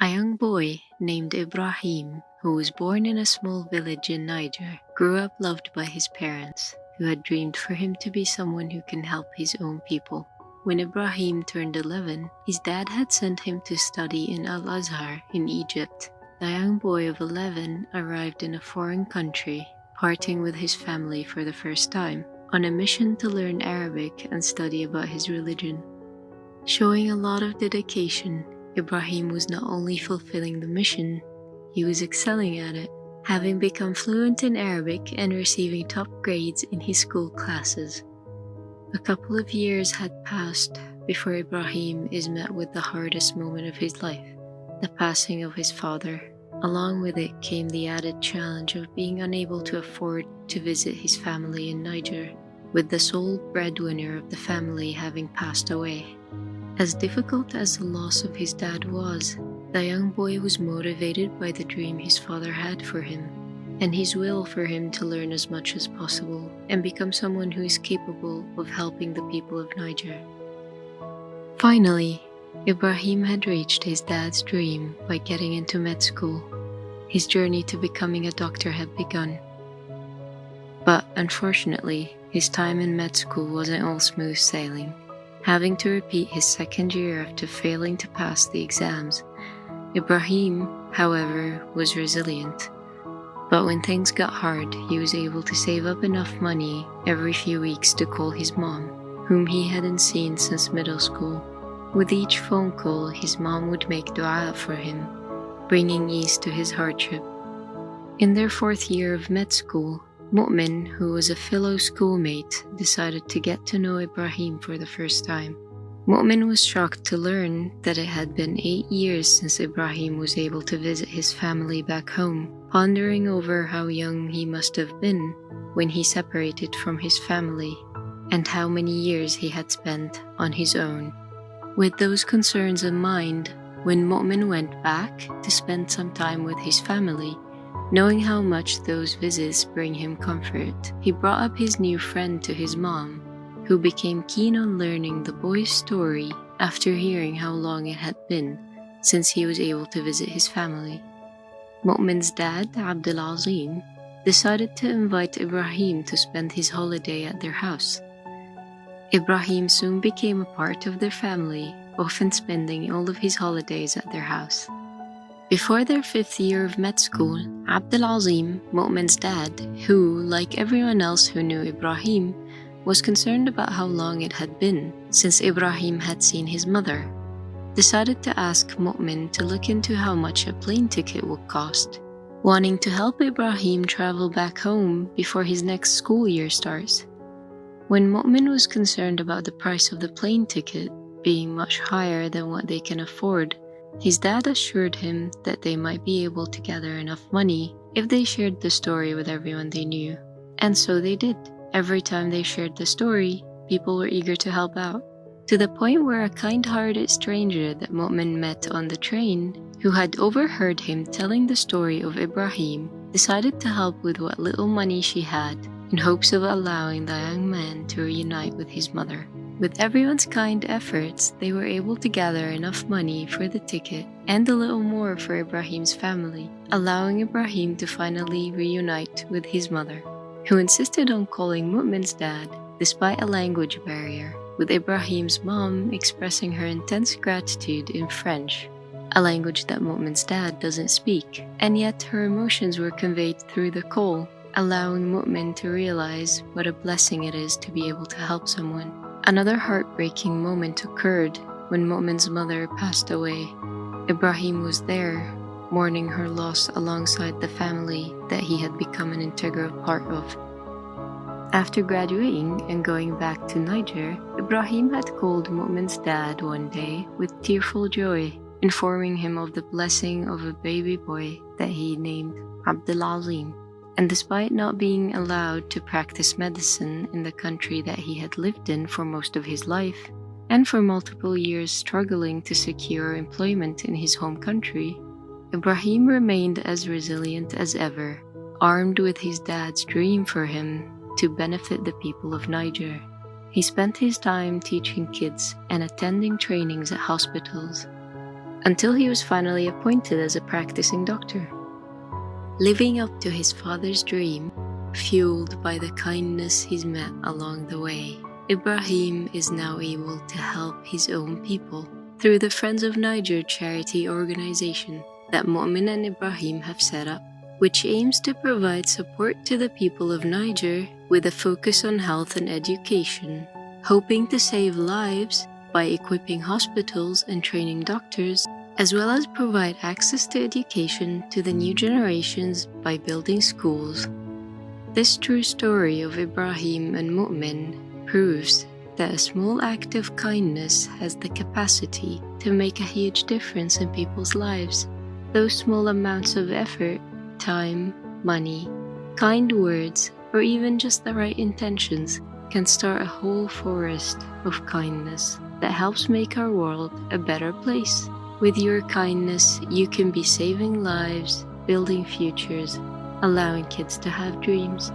A young boy named Ibrahim, who was born in a small village in Niger, grew up loved by his parents, who had dreamed for him to be someone who can help his own people. When Ibrahim turned 11, his dad had sent him to study in Al-Azhar in Egypt. The young boy of 11 arrived in a foreign country, parting with his family for the first time, on a mission to learn Arabic and study about his religion. Showing a lot of dedication, Ibrahim was not only fulfilling the mission, he was excelling at it, having become fluent in Arabic and receiving top grades in his school classes. A couple of years had passed before Ibrahim is met with the hardest moment of his life, the passing of his father. Along with it came the added challenge of being unable to afford to visit his family in Niger, with the sole breadwinner of the family having passed away. As difficult as the loss of his dad was, the young boy was motivated by the dream his father had for him, and his will for him to learn as much as possible and become someone who is capable of helping the people of Niger. Finally, Ibrahim had reached his dad's dream by getting into med school. His journey to becoming a doctor had begun. But unfortunately, his time in med school wasn't all smooth sailing. Having to repeat his second year after failing to pass the exams, Ibrahim, however, was resilient. But when things got hard, he was able to save up enough money every few weeks to call his mom, whom he hadn't seen since middle school. With each phone call, his mom would make dua for him, bringing ease to his hardship. In their fourth year of med school, Mu'min, who was a fellow schoolmate, decided to get to know Ibrahim for the first time. Mu'min was shocked to learn that it had been 8 years since Ibrahim was able to visit his family back home, pondering over how young he must have been when he separated from his family, and how many years he had spent on his own. With those concerns in mind, when Mu'min went back to spend some time with his family, knowing how much those visits bring him comfort, he brought up his new friend to his mom, who became keen on learning the boy's story after hearing how long it had been since he was able to visit his family. Mu'min's dad, Abdul Azim, decided to invite Ibrahim to spend his holiday at their house. Ibrahim soon became a part of their family, often spending all of his holidays at their house. Before their 5th year of med school, Abdul Azim, Mu'min's dad, who, like everyone else who knew Ibrahim, was concerned about how long it had been since Ibrahim had seen his mother, decided to ask Mu'min to look into how much a plane ticket would cost, wanting to help Ibrahim travel back home before his next school year starts. When Mu'min was concerned about the price of the plane ticket being much higher than what they can afford, his dad assured him that they might be able to gather enough money if they shared the story with everyone they knew. And so they did. Every time they shared the story, people were eager to help out, to the point where a kind-hearted stranger that Mu'min met on the train, who had overheard him telling the story of Ibrahim, decided to help with what little money she had, in hopes of allowing the young man to reunite with his mother. With everyone's kind efforts, they were able to gather enough money for the ticket and a little more for Ibrahim's family, allowing Ibrahim to finally reunite with his mother, who insisted on calling Mu'min's dad despite a language barrier, with Ibrahim's mom expressing her intense gratitude in French, a language that Mu'min's dad doesn't speak, and yet her emotions were conveyed through the call, allowing Mu'min to realize what a blessing it is to be able to help someone. Another heartbreaking moment occurred when Mu'min's mother passed away. Ibrahim was there, mourning her loss alongside the family that he had become an integral part of. After graduating and going back to Niger, Ibrahim had called Mu'min's dad one day with tearful joy, informing him of the blessing of a baby boy that he named Abdul Azim. And despite not being allowed to practice medicine in the country that he had lived in for most of his life, and for multiple years struggling to secure employment in his home country, Ibrahim remained as resilient as ever, armed with his dad's dream for him to benefit the people of Niger. He spent his time teaching kids and attending trainings at hospitals, until he was finally appointed as a practicing doctor. Living up to his father's dream, fueled by the kindness he's met along the way, Ibrahim is now able to help his own people through the Friends of Niger charity organization that Mu'min and Ibrahim have set up, which aims to provide support to the people of Niger with a focus on health and education, hoping to save lives by equipping hospitals and training doctors, as well as provide access to education to the new generations by building schools. This true story of Ibrahim and Mu'min proves that a small act of kindness has the capacity to make a huge difference in people's lives. Those small amounts of effort, time, money, kind words, or even just the right intentions can start a whole forest of kindness that helps make our world a better place. With your kindness, you can be saving lives, building futures, allowing kids to have dreams.